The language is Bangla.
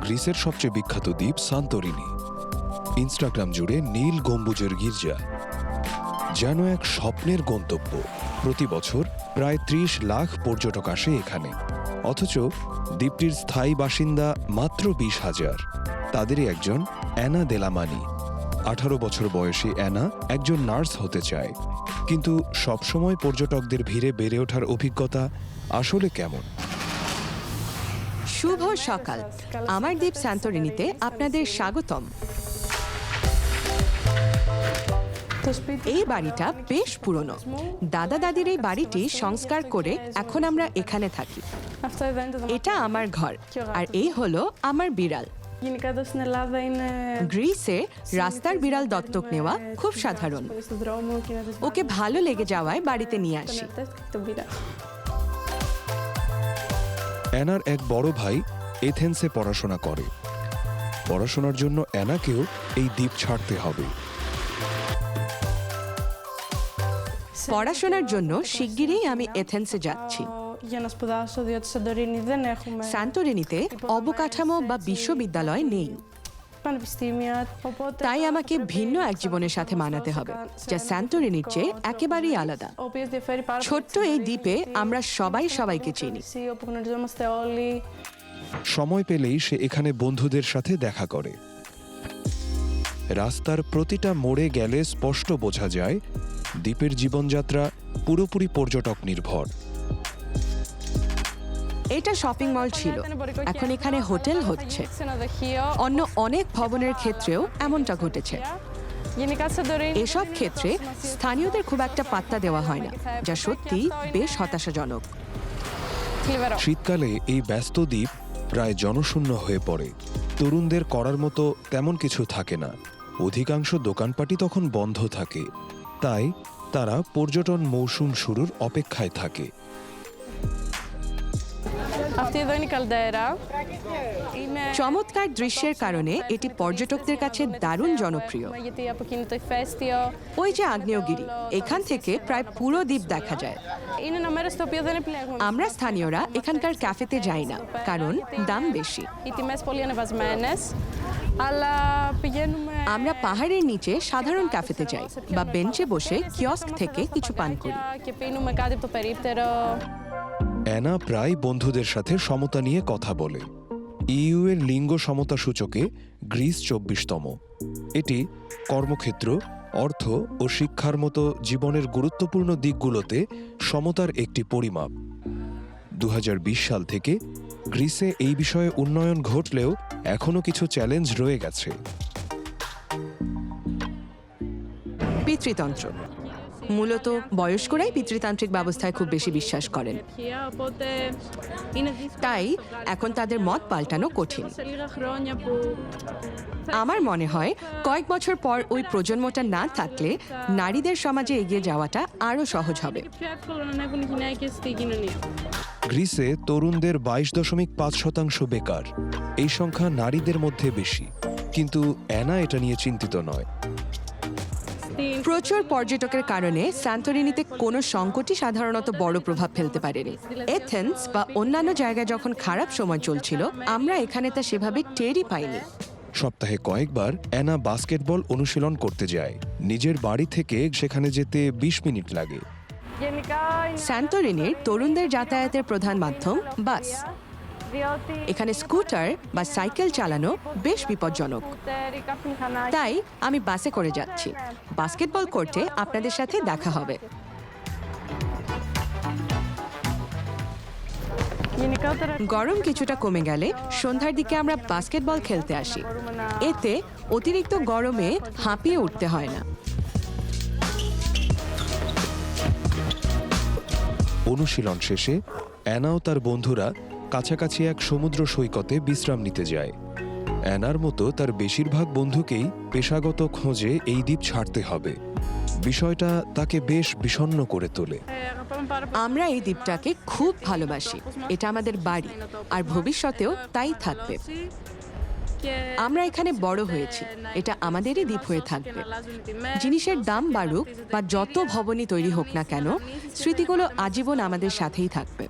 গ্রিসের সবচেয়ে বিখ্যাত দ্বীপ সান্তোরিনি। ইনস্টাগ্রাম জুড়ে নীল গম্বুজের গির্জা যেন এক স্বপ্নের গন্তব্য। প্রতি বছর প্রায় ৩০ লাখ পর্যটক আসে এখানে, অথচ দ্বীপটির স্থায়ী বাসিন্দা মাত্র ২০,০০০। তাদেরই একজন অ্যানা দেলামানি। ১৮ বছর বয়সী অ্যানা একজন নার্স হতে চায়, কিন্তু সবসময় পর্যটকদের ভিড়ে বেড়ে ওঠার অভিজ্ঞতা আসলে কেমন? শুভ সকাল, আমার দ্বীপ সান্তোরিনিতে আপনাদের স্বাগতম। এই বাড়িটা বেশ পুরনো। দাদা দাদির এই বাড়িটি সংস্কার করে এখন আমরা এখানে থাকি। এটা আমার ঘর, আর এই হলো আমার বিড়াল। গ্রিসে রাস্তার বিড়াল দত্তক নেওয়া খুব সাধারণ। ওকে ভালো লেগে যাওয়ায় বাড়িতে নিয়ে আসি। অ্যানার এক বড় ভাই এথেন্সে পড়াশোনা করে। পড়াশোনার জন্য অ্যানাকেও এই দ্বীপ ছাড়তে হবে। পড়াশোনার জন্য শিগগিরই আমি এথেন্সে যাচ্ছি। সান্তোরিনিতে অবকাঠামো বা বিশ্ববিদ্যালয় নেই, তাই আমাকে ভিন্ন এক জীবনের সাথে মানাতে হবে, যা সান্তোরিনির চেয়ে একেবারেই আলাদা। ছোট্ট এই দ্বীপে আমরা সবাই সবাইকে চিনি। সময় পেলেই সে এখানে বন্ধুদের সাথে দেখা করে। রাস্তার প্রতিটা মোড়ে গেলে স্পষ্ট বোঝা যায় দ্বীপের জীবনযাত্রা পুরোপুরি পর্যটক নির্ভর। এটা শপিং মল ছিল, এখন এখানে হোটেল হচ্ছে। অন্য অনেক ভবনের ক্ষেত্রেও এমনটা ঘটেছে। এসব ক্ষেত্রে স্থানীয়দের খুব একটা পাত্তা দেওয়া হয় না, যা সত্যি বেশ হতাশাজনক। শীতকালে এই ব্যস্ত দ্বীপ প্রায় জনশূন্য হয়ে পড়ে। তরুণদের করার মতো তেমন কিছু থাকে না। অধিকাংশ দোকানপাটই তখন বন্ধ থাকে, তাই তারা পর্যটন মৌসুম শুরুর অপেক্ষায় থাকে। চমৎকার দৃশ্যের কারণে এটি পর্যটকদের কাছে দারুণ জনপ্রিয়। ওই যে আগ্নেয়গিরি, এখান থেকে প্রায় পুরো দ্বীপ দেখা যায়। আমরা স্থানীয়রা এখানকার ক্যাফেতে যাই না, কারণ দাম বেশি। আমরা পাহাড়ের নিচে সাধারণ ক্যাফেতে যাই বা বেঞ্চে বসে কিয়স্ক থেকে কিছু পান করি। অ্যানা প্রায় বন্ধুদের সাথে সমতা নিয়ে কথা বলে। ইইউ এর লিঙ্গ সমতা সূচকে গ্রিস ২৪তম। এটি কর্মক্ষেত্র, অর্থ ও শিক্ষার মতো জীবনের গুরুত্বপূর্ণ দিকগুলোতে সমতার একটি পরিমাপ। ২০২০ সাল থেকে গ্রিসে এই বিষয়ে উন্নয়ন ঘটলেও এখনও কিছু চ্যালেঞ্জ রয়ে গেছে। পিতৃতন্ত্র মূলত বয়স্করাই পিতৃতান্ত্রিক ব্যবস্থায় খুব বেশি বিশ্বাস করেন, তাই এখন তাদের মত পাল্টানো কঠিন। আমার মনে হয় কয়েক বছর পর ওই প্রজন্মটা না থাকলে নারীদের সমাজে এগিয়ে যাওয়াটা আরও সহজ হবে। গ্রিসে তরুণদের ২২.৫% বেকার। এই সংখ্যা নারীদের মধ্যে বেশি, কিন্তু অ্যানা এটা নিয়ে চিন্তিত নয়। প্রচুর পর্যটকের কারণে সান্তোরিনিতে কোনো সংকটই সাধারণত বড় প্রভাব ফেলতে পারেনি। এথেন্স বা অন্যান্য জায়গায় যখন খারাপ সময় চলছিল, আমরা এখানে তা সেভাবে টেরই পাইনি। সপ্তাহে কয়েকবার অ্যানা বাস্কেটবল অনুশীলন করতে যায়। নিজের বাড়ি থেকে সেখানে যেতে ২০ মিনিট লাগে। সান্তোরিনির তরুণদের যাতায়াতের প্রধান মাধ্যম বাস। এখানে স্কুটার বা সাইকেল চালানো বেশ বিপজ্জনক, তাই আমি বাসে করে যাচ্ছি। বাস্কেটবল কোর্টে আপনাদের সাথে দেখা হবে। গরম কিছুটা কমে গেলে সন্ধ্যার দিকে আমরা বাস্কেটবল খেলতে আসি। এতে অতিরিক্ত গরমে হাঁপিয়ে উঠতে হয় না। অনুশীলন শেষে অ্যানা ও তার বন্ধুরা কাছাকাছি এক সমুদ্র সৈকতে বিশ্রাম নিতে যায়। অ্যানার মতো তার বেশিরভাগ বন্ধুকেই পেশাগত খোঁজে এই দ্বীপ ছাড়তে হবে। বিষয়টা তাকে বেশ বিষণ্ণ করে তোলে। আমরা এই দ্বীপটাকে খুব ভালোবাসি। এটা আমাদের বাড়ি, আর ভবিষ্যতেও তাই থাকবে। আমরা এখানে বড় হয়েছি, এটা আমাদেরই দ্বীপ হয়ে থাকবে। জিনিসের দাম বাড়ুক বা যত ভবনই তৈরি হোক না কেন, স্মৃতিগুলো আজীবন আমাদের সাথেই থাকবে।